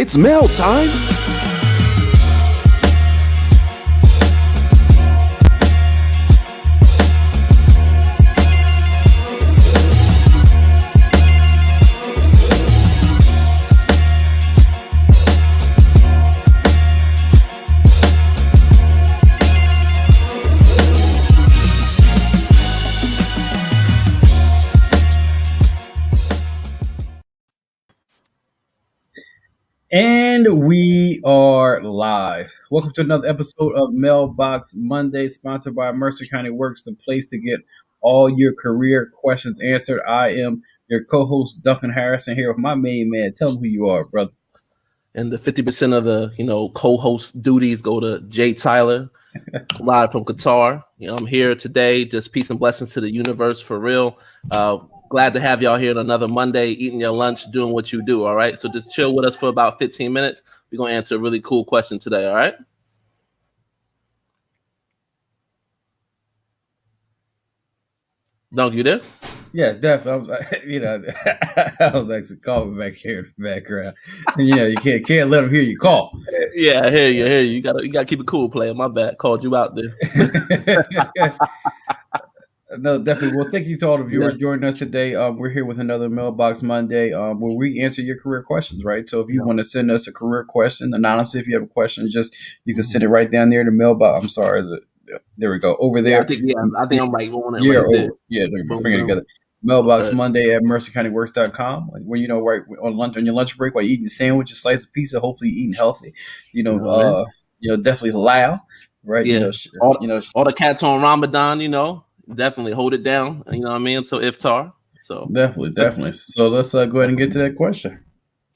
It's mail time. And we are live. Welcome to another episode of Mailbox Monday, sponsored by Mercer County Works, the place to get all your career questions answered. I am your co-host, Duncan Harrison, here with my main man. Tell them who you are, brother. And the 50% of the co-host duties go to Jay Tyler, live from Qatar. I'm here today. Just peace and blessings to the universe for real. Glad to have y'all here on another Monday, eating your lunch, doing what you do. All right. So just chill with us for about 15 minutes. We're going to answer a really cool question today. All right. Dunk, you there? Yes, definitely. I was actually calling back here in the background. You can't let them hear you call. Yeah, I hear you. You gotta keep it cool, player. My bad. Called you out there. No, definitely. Well, thank you to all the viewers joining us today. We're here with another Mailbox Monday where we answer your career questions, right? So if you want to send us a career question, anonymously, if you have a question, you can send it right down there in the mailbox. I'm sorry. There we go. Over there. I think I'm right on it. Yeah, right there. Yeah, bring it together. Mailbox Monday at mercercountyworks.com. When right on your lunch break while you're eating a sandwich, a slice of pizza, hopefully you're eating healthy. Definitely halal, right? Yeah. All the cats on Ramadan, definitely hold it down. You know what I mean? Until iftar. So definitely. So let's go ahead and get to that question.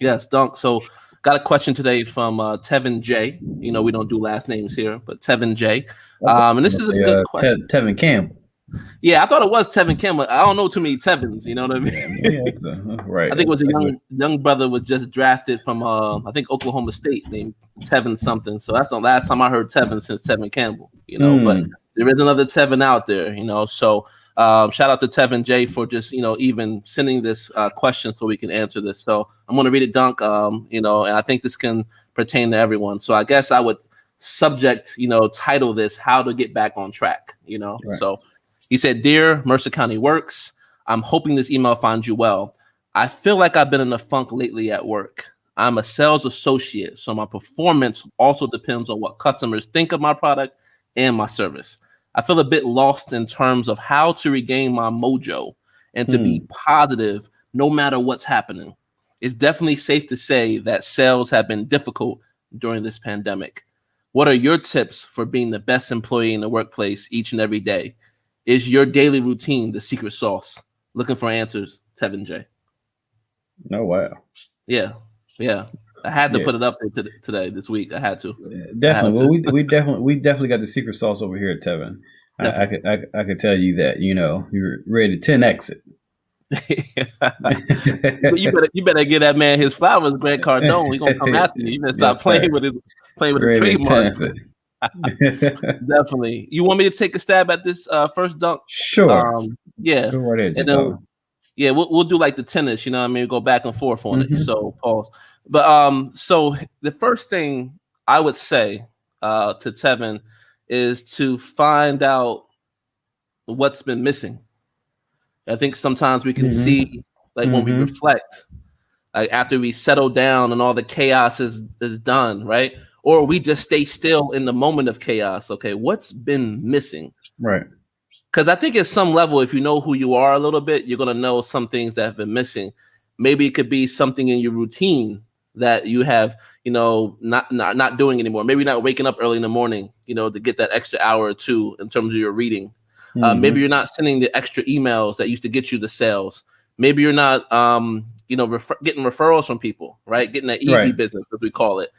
Yes, Dunk. So got a question today from Tevin J. We don't do last names here, but Tevin J. And this is a good question. Tevin Campbell. Yeah, I thought it was Tevin Campbell. I don't know too many Tevins. You know what I mean? Right. I think it was a young brother was just drafted from I think Oklahoma State named Tevin something. So that's the last time I heard Tevin since Tevin Campbell. But there is another Tevin out there. So shout out to Tevin J for just even sending this question so we can answer this. So I'm going to read it, Dunk. And I think this can pertain to everyone. So I guess I would title this "How to Get Back on Track." Right. So. He said, "Dear Mercer County Works, I'm hoping this email finds you well. I feel like I've been in a funk lately at work. I'm a sales associate, so my performance also depends on what customers think of my product and my service. I feel a bit lost in terms of how to regain my mojo and to be positive no matter what's happening. It's definitely safe to say that sales have been difficult during this pandemic. What are your tips for being the best employee in the workplace each and every day? Is your daily routine the secret sauce?" Looking for answers, Tevin J. Oh, wow. Yeah. I had to put it up there today, this week. I had to. Definitely. Well, we definitely got the secret sauce over here at Tevin. I could tell you that, you're ready to 10X it. you better give that man his flowers, Grant Cardone. We're gonna come after you. You better stop playing with the trademark. Definitely. You want me to take a stab at this first, Dunk? Sure. Yeah. Go right ahead, and then, we'll do like the tennis, go back and forth on it. So pause. But so the first thing I would say to Tevin is to find out what's been missing. I think sometimes we can see, like when we reflect, like after we settle down and all the chaos is done, right? Or we just stay still in the moment of chaos. Okay, what's been missing? Right. Because I think at some level, if you know who you are a little bit, you're going to know some things that have been missing. Maybe it could be something in your routine that you have, not doing anymore. Maybe not waking up early in the morning, to get that extra hour or two in terms of your reading. Maybe you're not sending the extra emails that used to get you the sales. Maybe you're not, getting referrals from people, right? Getting that easy business, as we call it.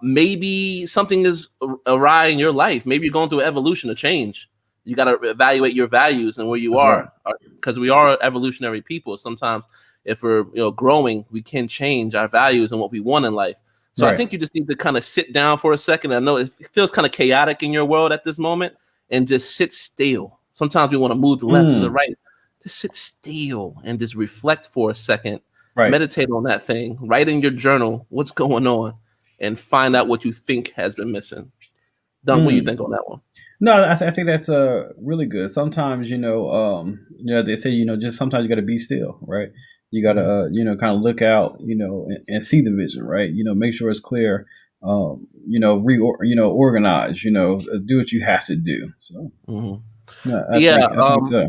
Maybe something is awry in your life. Maybe you're going through evolution, a change. You got to evaluate your values and where you are, because we are evolutionary people. Sometimes if we're growing, we can change our values and what we want in life. So I think you just need to kind of sit down for a second. I know it feels kind of chaotic in your world at this moment, and just sit still. Sometimes we want to move to the left, to the right. Just sit still and just reflect for a second Right. meditate on that thing, write in your journal what's going on, and find out what you think has been missing. Dunk, what do you Mm. think on that one? No, I think that's really good. Sometimes they say just sometimes you got to be still, right? You got to kind of look out, and see the vision, right? Make sure it's clear. Organize. Do what you have to do. So Mhm. no, Yeah, I think so.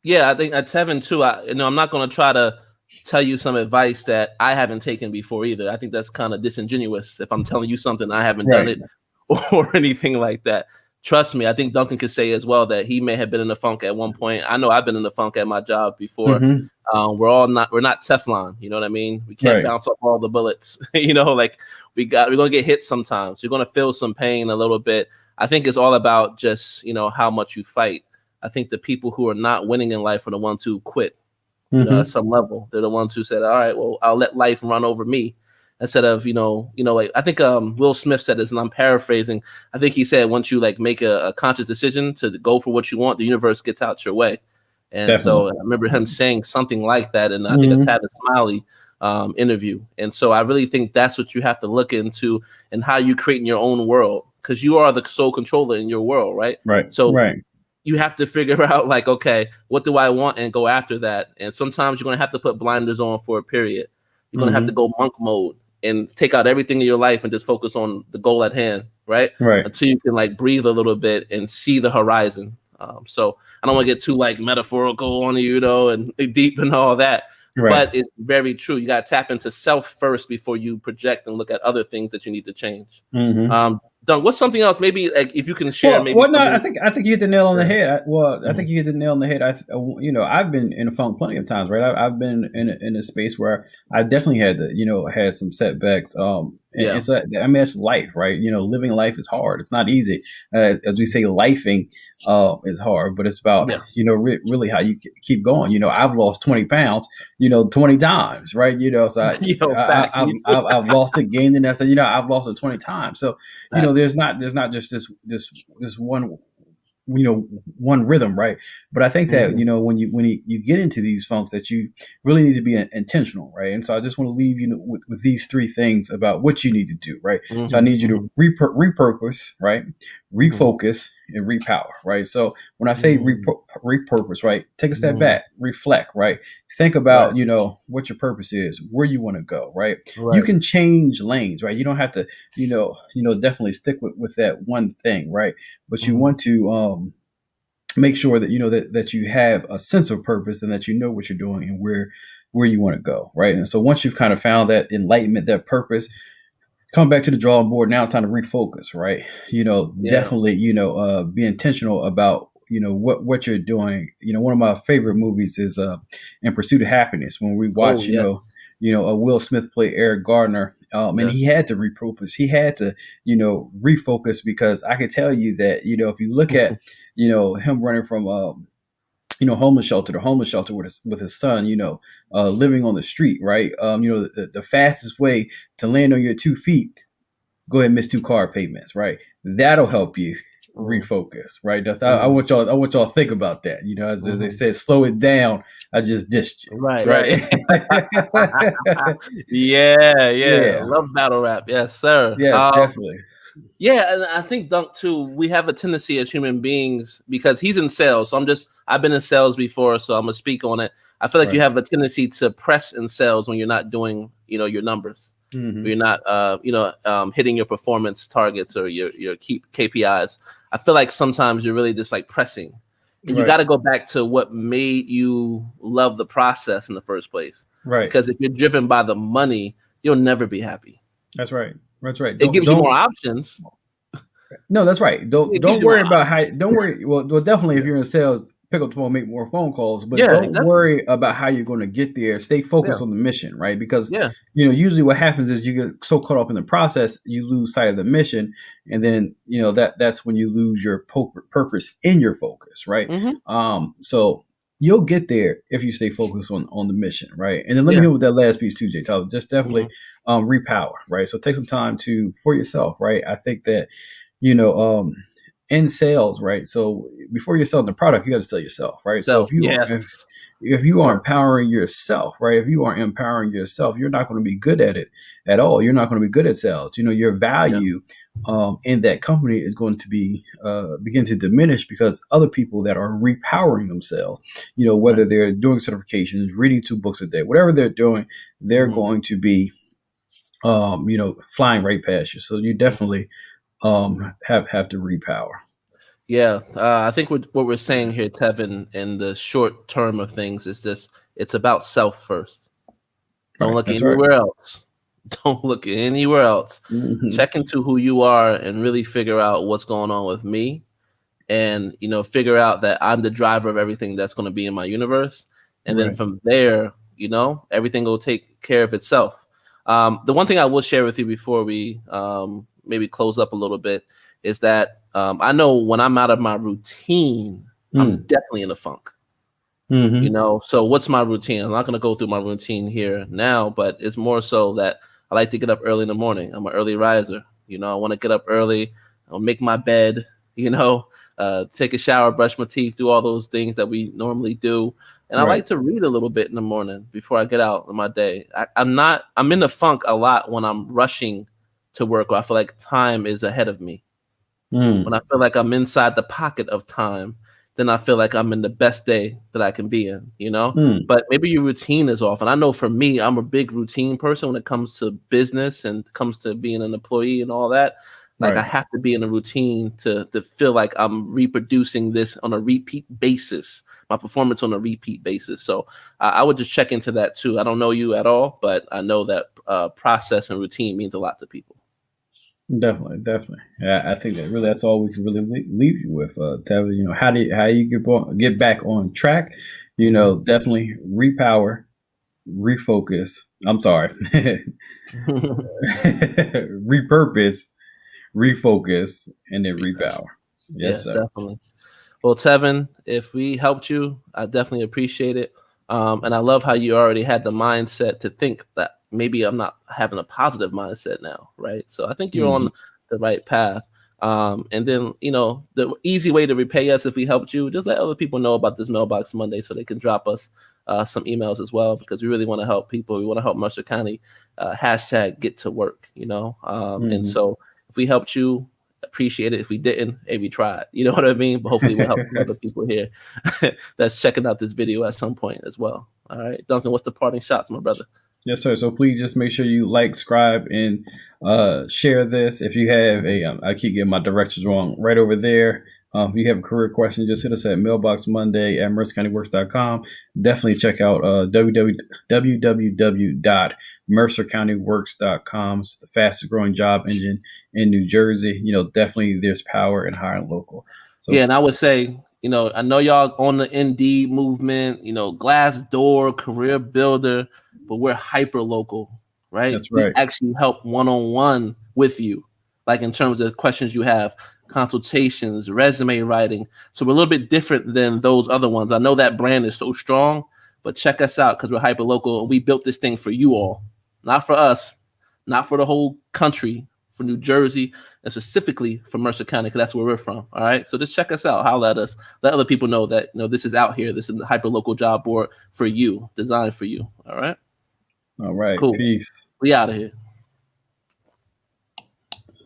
yeah, I think at Tevin too. I'm not going to try to tell you some advice that I haven't taken before either. I think that's kind of disingenuous if I'm telling you something I haven't done Right. it or anything like that. Trust me, I think Duncan could say as well that he may have been in the funk at one point. I know I've been in the funk at my job before. Mm-hmm. We're not Teflon, you know what I mean? We can't Right. bounce off all the bullets. Like we're gonna get hit sometimes. You're gonna feel some pain a little bit. I think it's all about just how much you fight. I think the people who are not winning in life are the ones who quit. Mm-hmm. At some level, they're the ones who said, "All right, well, I'll let life run over me," instead of like I think Will Smith said this, and I'm paraphrasing. I think he said, "Once you like make a conscious decision to go for what you want, the universe gets out your way." And so Definitely. I remember him saying something like that, and I think a Mm-hmm. Tavis Smiley interview. And so I really think that's what you have to look into and how you create in your own world, because you are the sole controller in your world, right? Right. So Right. you have to figure out like, okay, what do I want, and go after that. And sometimes you're going to have to put blinders on for a period. You're going to have to Mm-hmm. go monk mode and take out everything in your life and just focus on the goal at hand, right? Right. Until you can like breathe a little bit and see the horizon. So I don't want to get too like metaphorical on you, and deep and all that. Right. But it's very true. You got to tap into self first before you project and look at other things that you need to change. Mm-hmm. Don, what's something else? Maybe like if you can share, maybe No, something. I think you hit the nail on the Yeah. head. I Mhm. think you hit the nail on the head. I've been in a funk plenty of times, right? I've been in a space where I definitely had had some setbacks. Yeah. And so I mean, it's life, right? Living life is hard. It's not easy. As we say, lifing is hard, but it's about Yeah. really how you keep going. I've lost 20 pounds, 20 times, right? So Facts. I've lost it, gained it. I said, I've lost it 20 times. So Facts. there's not just this one one rhythm, right? But I think that Mhm. when you get into these funks, that you really need to be intentional, right? And so I just want to leave with these three things about what you need to do, right? So I Mhm. need you to Mhm. repurpose, right? Mhm. Refocus and repower, right? So when I say Mhm. repurpose, right? Take a step Mhm. back, reflect, right? Think Right. about what your purpose is, where you want to go, right? You Right. can change lanes, right? You don't have to definitely stick with that one thing, right? But you Mhm. want to make sure that that you have a sense of purpose, and that you know what you're doing and where you want to go, right? And so once you've kind of found that enlightenment, that purpose, come back to the drawing board. Now it's time to refocus, right? Yeah. Definitely be intentional about what you're doing. One of my favorite movies is In Pursuit of Happiness, when we Oh watch yes. a Will Smith play Eric Gardner, and Yes. he had to repurpose, he had to refocus, because I could tell you that if you look at him running from homeless shelter to homeless shelter with his son, living on the street, right? The fastest way to land on your 2 feet, go ahead and miss 2 car payments, right? That'll help you Mhm. refocus, right? I Mhm. want y'all to think about that. As they Mhm. said, slow it down. I just dissed you, Right. Right. right? Yeah. Yeah. Yeah. Love battle rap. Yes, sir. Yes, definitely. Yeah, and I think Dunk too. We have a tendency as human beings, because he's in sales. So I've been in sales before, so I'm gonna speak on it. I feel like you Right. have a tendency to press in sales when you're not doing, your numbers. Mm-hmm. You're not, hitting your performance targets or your keep KPIs. I feel like sometimes you're really just like pressing, and you got Right. to go back to what made you love the process in the first place. Right. Because if you're driven by the money, you'll never be happy. That's right. That's right. It gives you more options. No, that's right. It gives Don't you more worry about how. options. Don't worry. Well, definitely if Yeah. you're in sales, pick up the phone, make more phone calls. But Yeah, don't definitely. worry about how you're going to get there. Stay Yeah, focused on the mission, right? Because yeah. usually what happens is you get so caught up in the process, you lose sight of the mission, and then that's when you lose your purpose in your focus, right? Mhm. So you'll get there if you stay focused on the mission, right? And then let me Yeah. hit with that last piece too, Jay Tyler. Just definitely Mhm. repower, right? So take some time for yourself, right? I think that you know, um, in sales, right? So before you're selling the product, you got to sell yourself, right? So Self. Yes. if you Yeah. aren't empowering yourself, right? If you aren't empowering yourself, you're not going to be good at it at all. You're not going to be good at sales. Your Yeah. value in that company is going to be begin to diminish because other people that are repowering themselves, Right. whether they're doing certifications, reading 2 books a day, whatever they're doing, they're Mhm. going to be flying right past you. So you definitely have to repower. Yeah, I think what we're saying here, Tevin, in the short term of things is this: it's about self first. Don't Right. look That's right. anywhere else. Don't look anywhere else. Hmm. Check into who you are and really figure out what's going on with me, and figure out that I'm the driver of everything that's going to be in my universe, and then Right. from there, everything will take care of itself. The one thing I will share with you before we maybe close up a little bit is that I know when I'm out of my routine, I'm Mm. definitely in a funk. Hmm. So what's my routine? I'm not going to go through my routine here now, but it's more so that I like to get up early in the morning. I'm an early riser. I want to get up early. I'll make my bed, you know, take a shower, brush my teeth, do all those things that we normally do. And I Right. like to read a little bit in the morning before I get out in my day. I'm in the funk a lot when I'm rushing to work, or I feel like time is ahead of me. When Mm. I feel like I'm inside the pocket of time, then I feel like I'm in the best day that I can be in. Mm. But maybe your routine is off. And I know for me, I'm a big routine person when it comes to business and comes to being an employee and all that. Like I Right. have to be in a routine to feel like I'm reproducing this on a repeat basis, my performance on a repeat basis. So I would just check into that too. I don't know you at all, but I know that process and routine means a lot to people. Definitely, definitely. Yeah, I think that really that's all we can really leave you with, Tevin. How do you get back on track? Definitely repower, refocus. I'm sorry, repurpose, refocus, and then repower. Yes, Yeah, sir. definitely. Well, Tevin, if we helped you, I definitely appreciate it. And I love how you already had the mindset to think that maybe I'm not having a positive mindset now, right? So I think you're Hmm. on the right path. And then, the easy way to repay us if we helped you, just let other people know about this Mailbox Monday so they can drop us some emails as well, because we really want to help people. We want to help Mercer County hashtag get to work. And Hmm. so if we helped you, appreciate it. If we didn't, hey, we tried. You know what I mean? But hopefully we'll help some other people here that's checking out this video at some point as well. All right. Duncan, what's the parting shots, my brother? Yes, sir. So please just make sure you like, subscribe, and share this. If you have I keep getting my directions wrong right over there. If you have a career question, just hit us at Mailbox Monday at mercercountyworks.com. Definitely check out www.mercercountyworks.com. It's the fastest growing job engine in New Jersey. Definitely there's power in hiring local. Yeah, So and I would say, I know y'all on the Indeed movement, Glass Door, Career Builder, but we're hyper local, right? that's We right. actually help one on one with you, like in terms of questions you have, consultations, resume writing. So we're a little bit different than those other ones. I know that brand is so strong, but check us out because we're hyper local and we built this thing for you all, not for us, not for the whole country, for New Jersey, and specifically for Mercer County, because that's where we're from. All right. So just check us out. Holler at us. Let other people know that this is out here. This is the hyper local job board for you, designed for you. All right. All right. Cool. Peace. We out of here.